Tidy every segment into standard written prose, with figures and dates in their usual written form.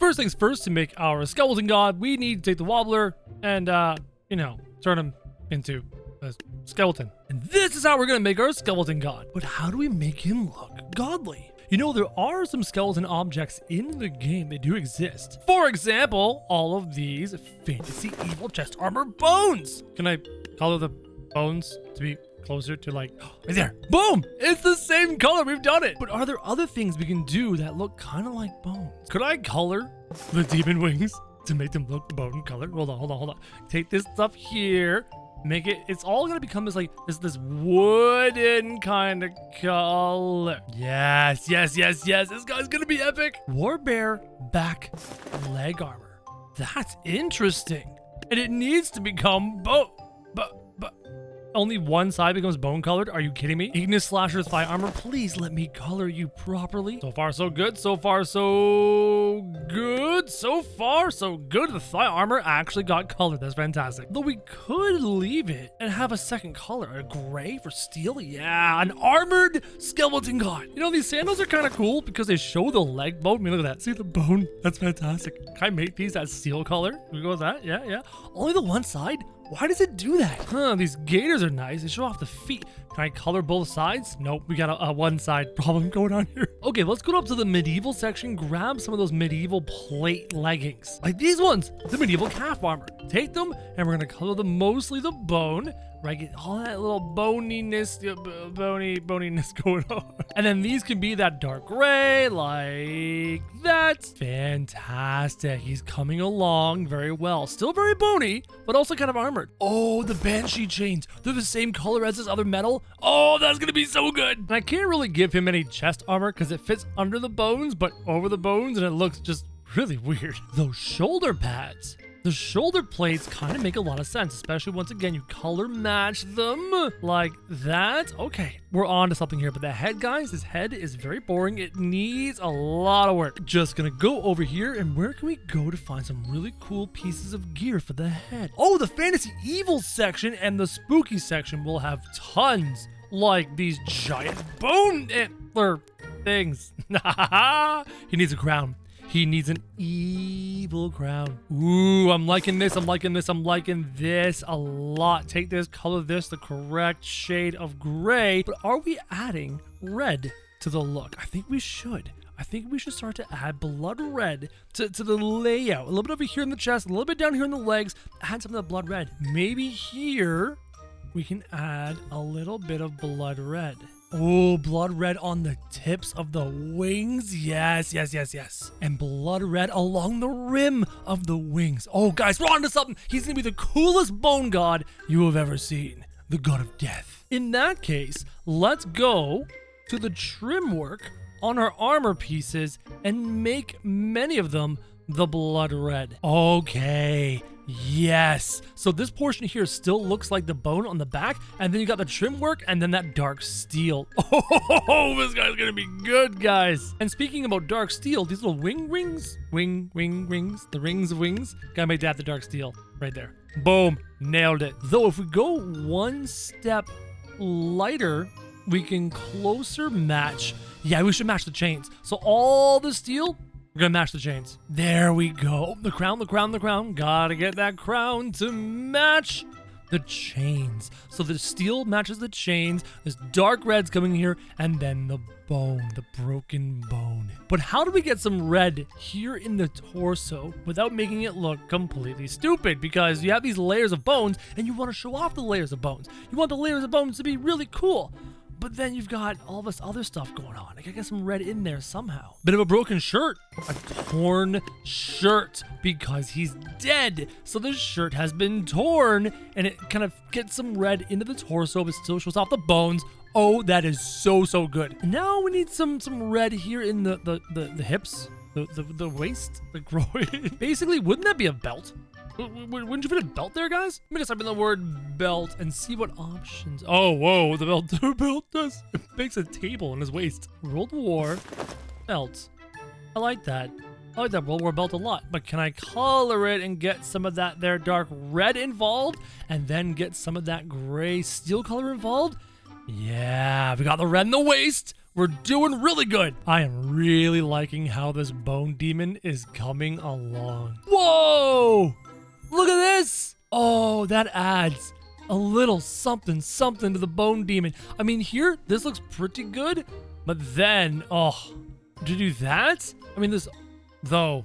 first things first, to make our skeleton god, we need to take the Wobbler and, turn him into a skeleton. And this is how we're gonna make our skeleton god. But how do we make him look godly? You know, there are some skeleton objects in the game that do exist. For example, all of these fantasy evil chest armor bones. Can I color the bones to be closer to like, right there? Boom! It's the same color, we've done it. But are there other things we can do that look kind of like bones? Could I color the demon wings to make them look bone colored? Hold on. Take this stuff here. Make it, it's all gonna become this wooden kind of color. Yes. This guy's gonna be epic. Warbear back leg armor. That's interesting. And it needs to become bone. But only one side becomes bone colored? Are you kidding me? Ignis Slasher's thigh armor, please let me color you properly. So far, so good. So far, so good. The thigh armor actually got colored. That's fantastic. Though we could leave it and have a second color. A gray for steel? Yeah, an armored skeleton god. You know, these sandals are kind of cool because they show the leg bone. I mean, look at that. See the bone? That's fantastic. Can I make these that steel color? Can we go with that? Yeah. Only the one side? Why does it do that? These gaiters are nice. They show off the feet. Can I color both sides? Nope, we got a one side problem going on here. Okay, let's go up to the medieval section, grab some of those medieval plate leggings. Like these ones, the medieval calf armor. Take them, and we're gonna color them mostly the bone, right? Get all that little boniness going on. And then these can be that dark gray, like that. Fantastic. He's coming along very well. Still very bony, but also kind of armored. Oh, the banshee chains. They're the same color as this other metal. Oh, that's gonna be so good. And I can't really give him any chest armor because it fits under the bones, but over the bones, and it looks just really weird. Those shoulder pads. The shoulder plates kind of make a lot of sense, especially once again, you color match them like that. Okay, we're on to something here, but the head, guys, this head is very boring. It needs a lot of work. Just gonna go over here, and where can we go to find some really cool pieces of gear for the head? Oh, the fantasy evil section and the spooky section will have tons, like these giant bone antler things. He needs a crown. He needs an evil crown. Ooh, I'm liking this. I'm liking this a lot. Take this, color this the correct shade of gray. But are we adding red to the look? I think we should. I think we should start to add blood red to the layout. A little bit over here in the chest, a little bit down here in the legs. Add some of the blood red. Maybe here we can add a little bit of blood red. Oh, blood red on the tips of the wings. Yes. And blood red along the rim of the wings. Oh, guys, we're on to something. He's going to be the coolest bone god you have ever seen. The god of death. In that case, let's go to the trim work on our armor pieces and make many of them the blood red. Okay. Yes. So this portion here still looks like the bone on the back, and then you got the trim work and then that dark steel. Oh, this guy's gonna be good, guys. And speaking about dark steel, these little rings, the rings of wings, gotta make that the dark steel right there. Boom, nailed it. Though if we go one step lighter, we can closer match. Yeah, we should match the chains. So all the steel, we're gonna match the chains. There we go. The crown. Gotta get that crown to match the chains. So the steel matches the chains. This dark red's coming here, and then the bone, the broken bone. But how do we get some red here in the torso without making it look completely stupid? Because you have these layers of bones, and you want to show off the layers of bones. You want the layers of bones to be really cool. But then you've got all this other stuff going on. I gotta get some red in there somehow. Bit of a broken shirt. A torn shirt because he's dead. So the shirt has been torn, and it kind of gets some red into the torso, but still shows off the bones. Oh, that is so good. And now we need some red here in the hips, the waist, the groin. Basically, wouldn't that be a belt? Wouldn't you put a belt there, guys? Let me just type in the word belt and see what options. Oh, whoa, the belt does. It makes a table on his waist. World War belt. I like that. I like that World War belt a lot. But can I color it and get some of that there dark red involved? And then get some of that gray steel color involved? Yeah, we got the red in the waist. We're doing really good. I am really liking how this bone demon is coming along. Whoa! Look at this. Oh, that adds a little something to the bone demon. I mean, here, this looks pretty good. But then, oh, to do that? I mean, this, though,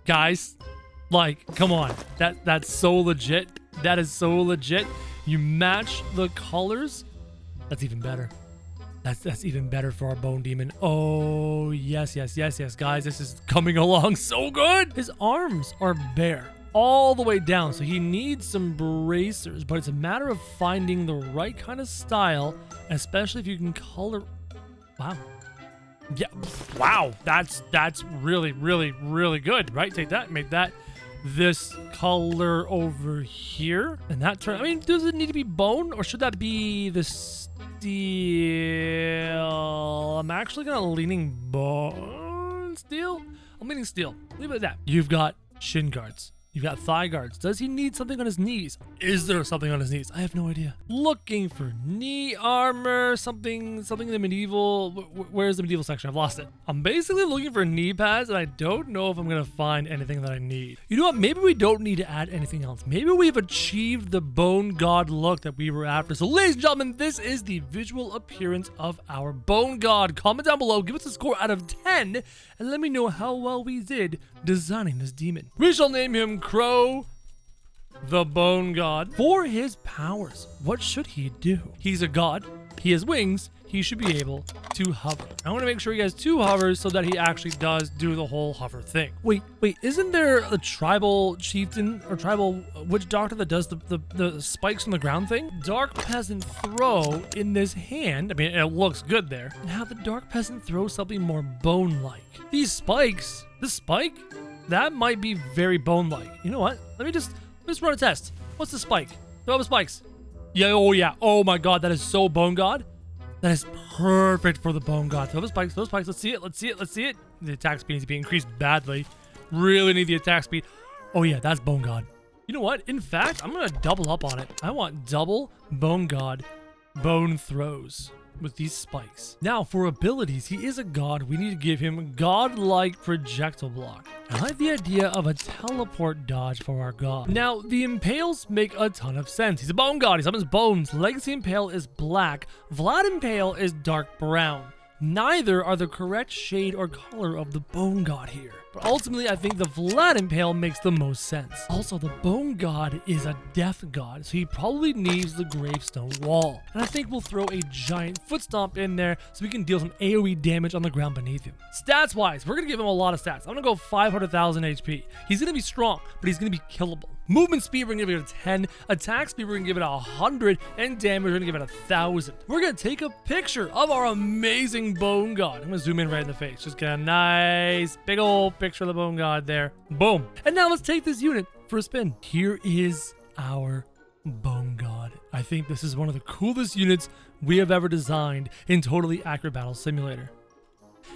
guys, like, come on. That's so legit. That is so legit. You match the colors. That's even better. That's even better for our bone demon. Oh, yes, guys. This is coming along so good. His arms are bare all the way down, so he needs some bracers, but it's a matter of finding the right kind of style, especially if you can color. Wow. Yeah. Wow. That's really good, right? Take that, make that this color over here, and that turn. I mean, does it need to be bone, or should that be the steel? I'm actually gonna leaning bone steel. I'm leaning steel. Leave it at that. You've got shin guards. You've got thigh guards. Does he need something on his knees? Is there something on his knees? I have no idea. Looking for knee armor, something in the medieval. Where's the medieval section? I've lost it. I'm basically looking for knee pads, and I don't know if I'm gonna find anything that I need. You know what? Maybe we don't need to add anything else. Maybe we've achieved the bone god look that we were after. So, ladies and gentlemen, this is the visual appearance of our bone god. Comment down below, give us a score out of 10, and let me know how well we did designing this demon. We shall name him Crow the Bone God. For his powers, what should he do? He's a god. He has wings. He should be able to hover. I want to make sure he has 2 hovers so that he actually does do the whole hover thing. Wait, isn't there a tribal chieftain or tribal witch doctor that does the spikes on the ground thing? Dark Peasant throw in this hand. I mean, it looks good there. Now the Dark Peasant throws something more bone-like. These spikes, this spike, that might be very bone-like. You know what? Let me just run a test. What's the spike? Throw the spikes. Yeah, oh yeah. Oh my god, that is so bone god. That is perfect for the bone god. Throw the spikes, Let's see it. The attack speed needs to be increased badly. Really need the attack speed. Oh yeah, that's bone god. You know what? In fact, I'm gonna double up on it. I want double bone god bone throws with these spikes. Now, for abilities, he is a god. We need to give him godlike projectile block. I like the idea of a teleport dodge for our god. Now, the impales make a ton of sense. He's a bone god. He summons bones. Legacy impale is black. Vlad impale is dark brown. Neither are the correct shade or color of the bone god here. But ultimately, I think the Vlad impale makes the most sense. Also, the bone god is a death god, so he probably needs the gravestone wall. And I think we'll throw a giant foot stomp in there so we can deal some AoE damage on the ground beneath him. Stats wise, we're gonna give him a lot of stats. I'm gonna go 500,000 HP. He's gonna be strong, but he's gonna be killable. Movement speed, we're gonna give it a 10. Attack speed, we're gonna give it 100. And damage, we're gonna give it 1,000. We're gonna take a picture of our amazing bone god. I'm gonna zoom in right in the face. Just get a nice big old picture of the bone god there. Boom. And now let's take this unit for a spin. Here is our bone god. I think this is one of the coolest units we have ever designed in Totally Accurate Battle Simulator.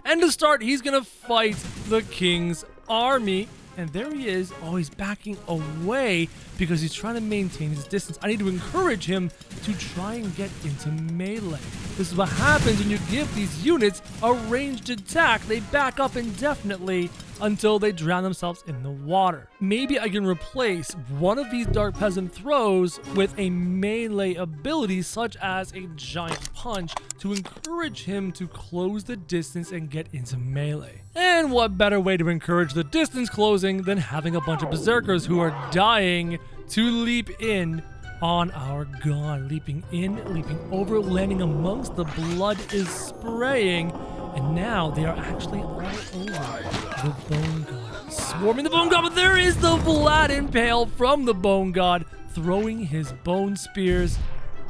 And to start, he's gonna fight the king's army. And there he is. Oh, he's backing away because he's trying to maintain his distance. I need to encourage him to try and get into melee. This is what happens when you give these units a ranged attack. They back up indefinitely until they drown themselves in the water. Maybe I can replace one of these Dark Peasant throws with a melee ability such as a giant punch to encourage him to close the distance and get into melee. And what better way to encourage the distance closing than having a bunch of berserkers who are dying to leap in on our god. Leaping in, leaping over, landing amongst the blood is spraying. And now they are actually all over the bone god. Swarming the bone god, but there is the Vlad impale from the bone god, throwing his bone spears,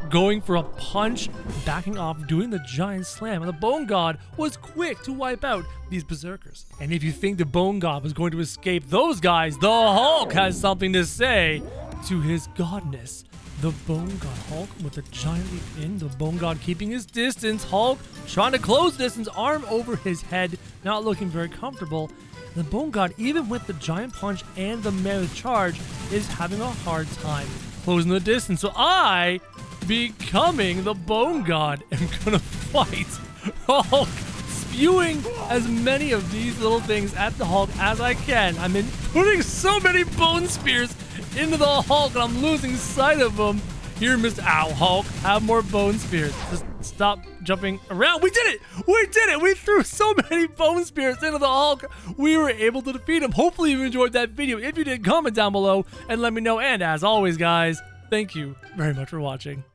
going for a punch, backing off, doing the giant slam. And the bone god was quick to wipe out these berserkers. And if you think the bone god was going to escape those guys, the Hulk has something to say to his godness. The bone god Hulk with a giant leap in. The bone god keeping his distance. Hulk trying to close distance, arm over his head, not looking very comfortable. The bone god, even with the giant punch and the melee charge, is having a hard time closing the distance. So I, becoming the bone god, am gonna fight Hulk, spewing as many of these little things at the Hulk as I can. I'm putting so many bone spears into the Hulk, and I'm losing sight of him. Here, Mr. Ow, Hulk, have more bone spears. Just stop jumping around. We did it! We did it! We threw so many bone spears into the Hulk. We were able to defeat him. Hopefully you enjoyed that video. If you did, comment down below and let me know. And as always, guys, thank you very much for watching.